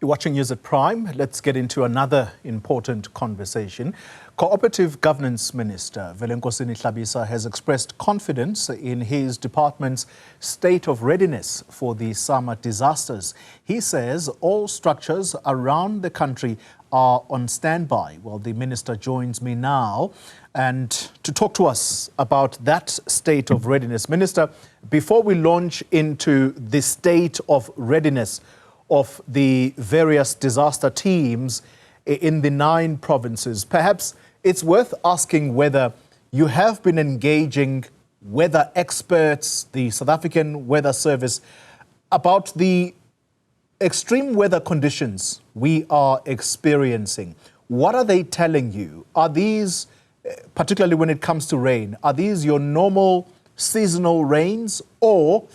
You're watching News at Prime. Let's get into another important conversation. Cooperative Governance Minister Velenkosini Hlabisa has expressed confidence in his department's state of readiness for the summer disasters. He says all structures around the country are on standby. Well, the minister joins me now and to talk to us about that state of readiness. Minister, before we launch into the state of readiness of the various disaster teams in the 9 provinces, perhaps it's worth asking whether you have been engaging weather experts, the South African Weather Service, about the extreme weather conditions we are experiencing. What are they telling you? Are these, particularly when it comes to rain, are these your normal seasonal rains, or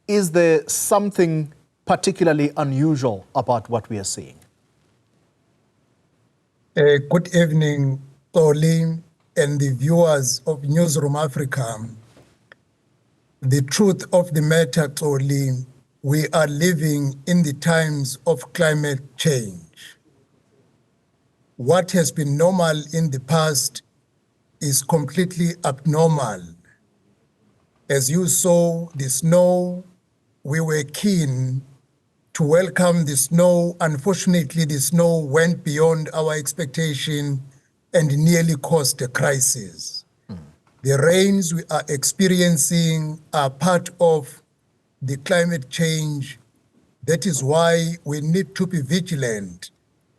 is there something particularly unusual about what we are seeing? Good evening, Oli, and the viewers of Newzroom Afrika. The truth of the matter, Oli, we are living in the times of climate change. What has been normal in the past is completely abnormal. As you saw the snow, we were keen to welcome the snow. Unfortunately, the snow went beyond our expectation and nearly caused a crisis. The rains we are experiencing are part of the climate change. That is why we need to be vigilant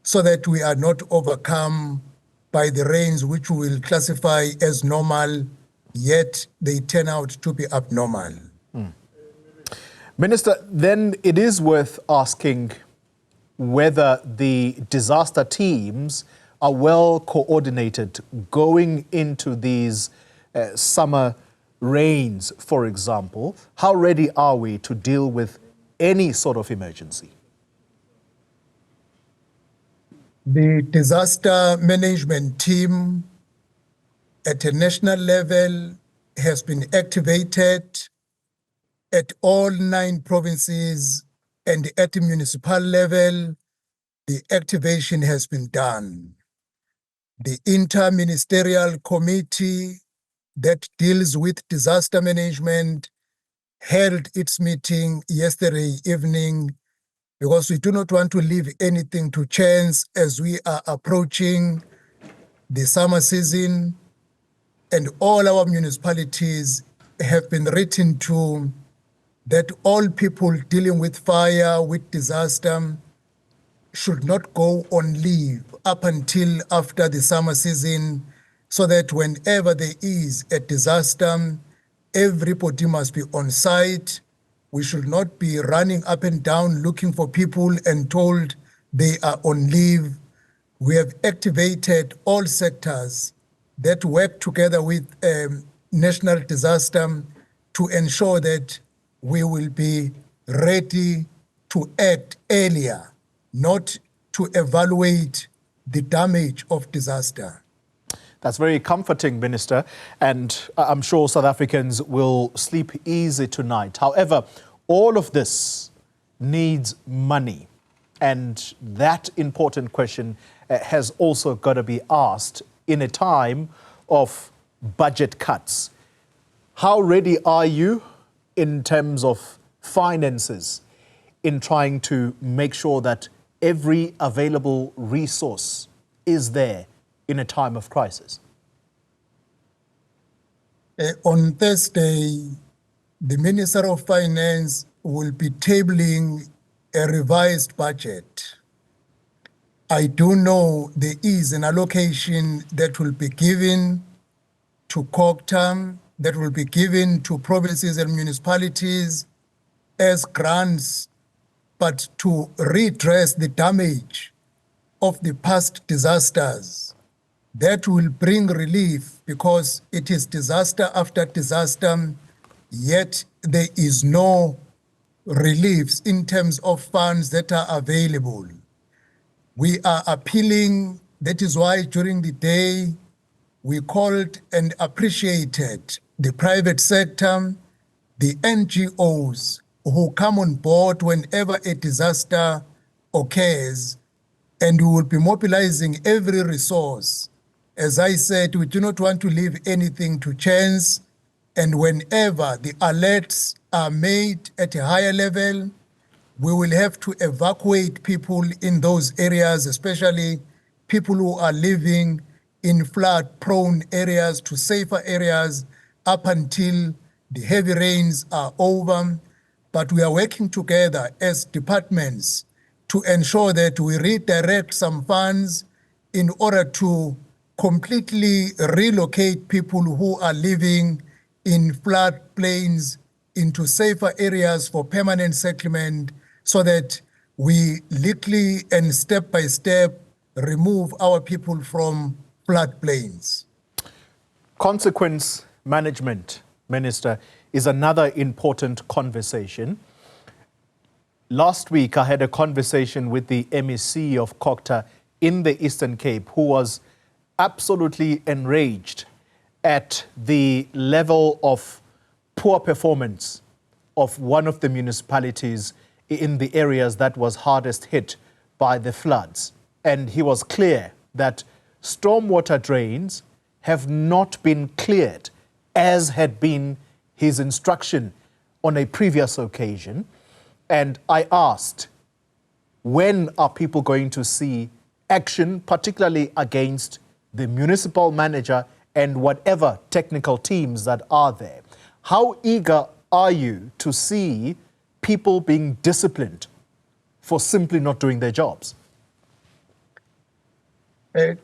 so that we are not overcome by the rains which we will classify as normal, yet they turn out to be abnormal. Minister, then it is worth asking whether the disaster teams are well coordinated going into these summer rains, for example. How ready are we to deal with any sort of emergency? The disaster management team at a national level has been activated at all 9 provinces, and at the municipal level, the activation has been done. The interministerial committee that deals with disaster management held its meeting yesterday evening, because we do not want to leave anything to chance as we are approaching the summer season, and all our municipalities have been written to that all people dealing with fire, with disaster, should not go on leave up until after the summer season, so that whenever there is a disaster, everybody must be on site. We should not be running up and down looking for people and told they are on leave. We have activated all sectors that work together with national disaster to ensure that we will be ready to act earlier, not to evaluate the damage of disaster. That's very comforting, Minister, and I'm sure South Africans will sleep easy tonight. However, all of this needs money, and that important question has also got to be asked in a time of budget cuts. How ready are you in terms of finances in trying to make sure that every available resource is there in a time of crisis? On Thursday, the Minister of Finance will be tabling a revised budget. I do know there is an allocation that will be given to Cogta, that will be given to provinces and municipalities as grants, but to redress the damage of the past disasters. That will bring relief, because it is disaster after disaster, yet there is no reliefs in terms of funds that are available. We are appealing. That is why during the day we called and appreciated the private sector, the NGOs who come on board whenever a disaster occurs, and we will be mobilizing every resource. As I said, we do not want to leave anything to chance, and whenever the alerts are made at a higher level, we will have to evacuate people in those areas, especially people who are living in flood-prone areas, to safer areas up until the heavy rains are over. But we are working together as departments to ensure that we redirect some funds in order to completely relocate people who are living in floodplains into safer areas for permanent settlement, so that we little and step by step remove our people from floodplains. Consequence management, Minister, is another important conversation. Last week, I had a conversation with the MEC of Cogta in the Eastern Cape, who was absolutely enraged at the level of poor performance of one of the municipalities in the areas that was hardest hit by the floods. And he was clear that stormwater drains have not been cleared, as had been his instruction on a previous occasion. And I asked, when are people going to see action, particularly against the municipal manager and whatever technical teams that are there? How eager are you to see people being disciplined for simply not doing their jobs?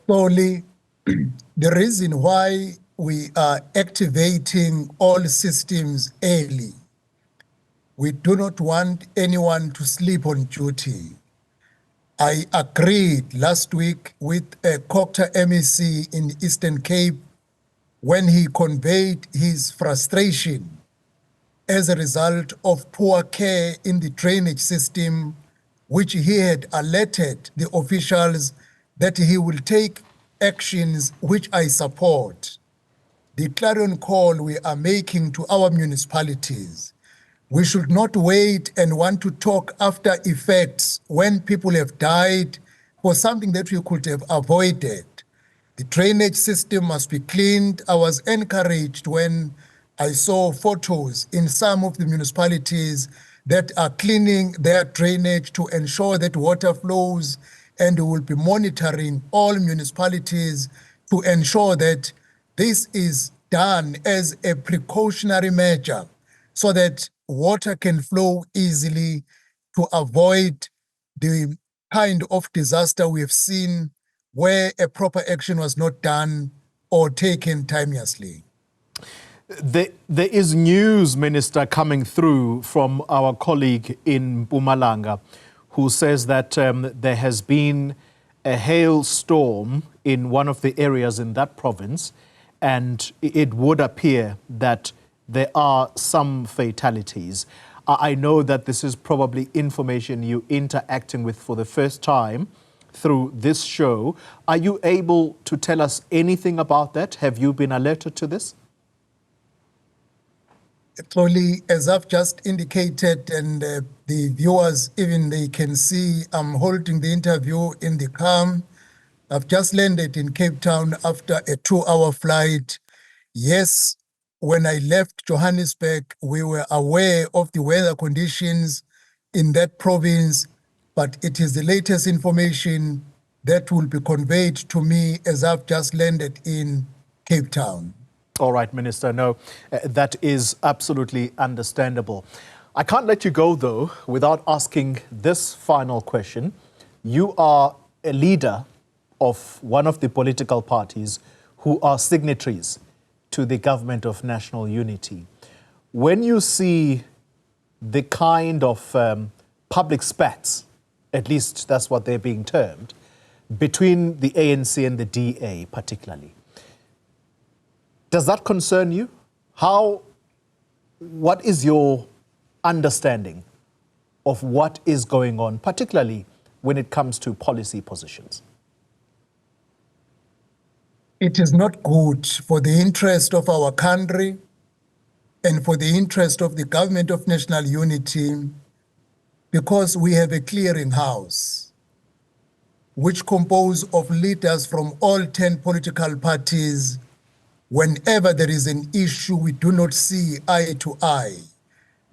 Only the reason why we are activating all systems early, we do not want anyone to sleep on duty. I agreed last week with a Cogta MEC in Eastern Cape when he conveyed his frustration as a result of poor care in the drainage system, which he had alerted the officials that he will take actions which I support. The clarion call we are making to our municipalities: we should not wait and want to talk after effects when people have died for something that we could have avoided. The drainage system must be cleaned. I was encouraged when I saw photos in some of the municipalities that are cleaning their drainage to ensure that water flows, and we will be monitoring all municipalities to ensure that this is done as a precautionary measure so that water can flow easily, to avoid the kind of disaster we have seen where a proper action was not done or taken timeously. There is news, Minister, coming through from our colleague in Mpumalanga, who says that there has been a hailstorm in one of the areas in that province, and it would appear that there are some fatalities. I know that this is probably information you're interacting with for the first time through this show. Are you able to tell us anything about that? Have you been alerted to this? Actually, as I've just indicated, and the viewers, even they can see, I'm holding the interview in the car. I've just landed in Cape Town after a 2-hour flight. Yes, when I left Johannesburg, we were aware of the weather conditions in that province, but it is the latest information that will be conveyed to me as I've just landed in Cape Town. All right, Minister. No, that is absolutely understandable. I can't let you go, though, without asking this final question. You are a leader of one of the political parties who are signatories to the Government of National Unity. When you see the kind of public spats, at least that's what they're being termed, between the ANC and the DA particularly, does that concern you? What is your understanding of what is going on, particularly when it comes to policy positions? It is not good for the interest of our country and for the interest of the Government of National Unity because we have a clearinghouse which composed of leaders from all 10 political parties. Whenever there is an issue we do not see eye to eye,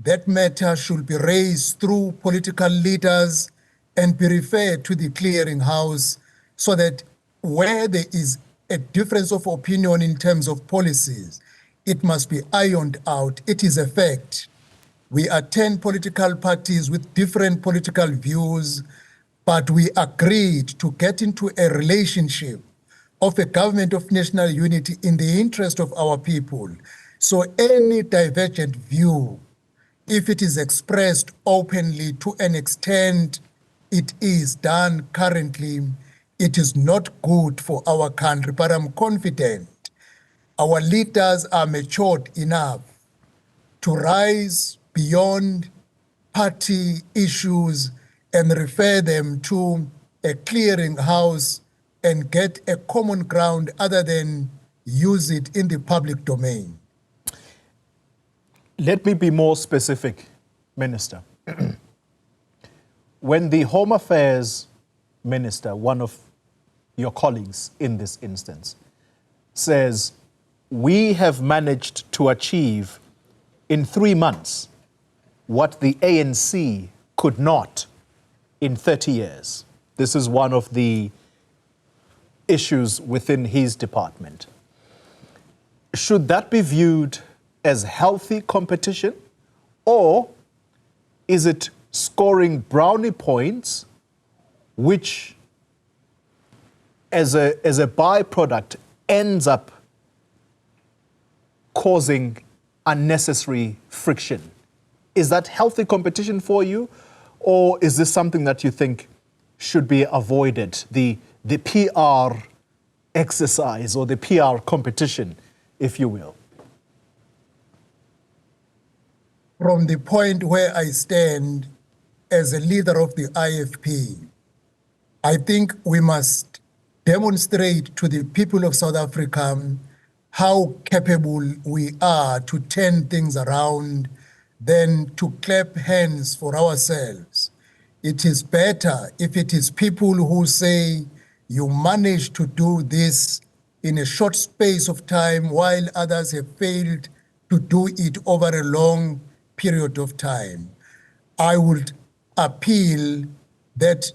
that matter should be raised through political leaders and be referred to the clearinghouse, so that where there is a difference of opinion in terms of policies, it must be ironed out. It is a fact. We are 10 political parties with different political views, but we agreed to get into a relationship of a government of national unity in the interest of our people. So any divergent view, if it is expressed openly to an extent it is done currently, it is not good for our country. But I'm confident our leaders are matured enough to rise beyond party issues and refer them to a clearinghouse and get a common ground other than use it in the public domain. Let me be more specific, Minister. When the Home Affairs Minister, one of your colleagues in this instance, says, we have managed to achieve in 3 months what the ANC could not in 30 years. This is one of the issues within his department. Should that be viewed as healthy competition, or is it scoring brownie points which as a byproduct ends up causing unnecessary friction? Is that healthy competition for you, or is this something that you think should be avoided, the PR exercise or the PR competition, if you will? From the point where I stand as a leader of the IFP, I think we must demonstrate to the people of South Africa how capable we are to turn things around than to clap hands for ourselves. It is better if it is people who say, you managed to do this in a short space of time while others have failed to do it over a long period of time. I would appeal that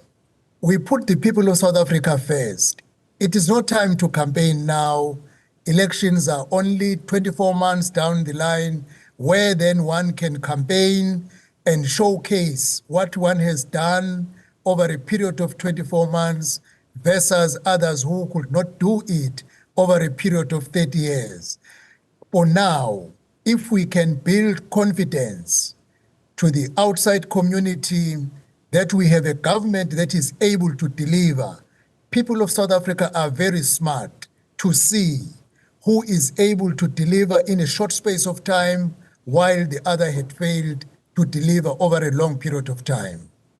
we put the people of South Africa first. It is not time to campaign now. Elections are only 24 months down the line, where then one can campaign and showcase what one has done over a period of 24 months versus others who could not do it over a period of 30 years. For now, if we can build confidence to the outside community that we have a government that is able to deliver, people of South Africa are very smart to see who is able to deliver in a short space of time while the other had failed to deliver over a long period of time.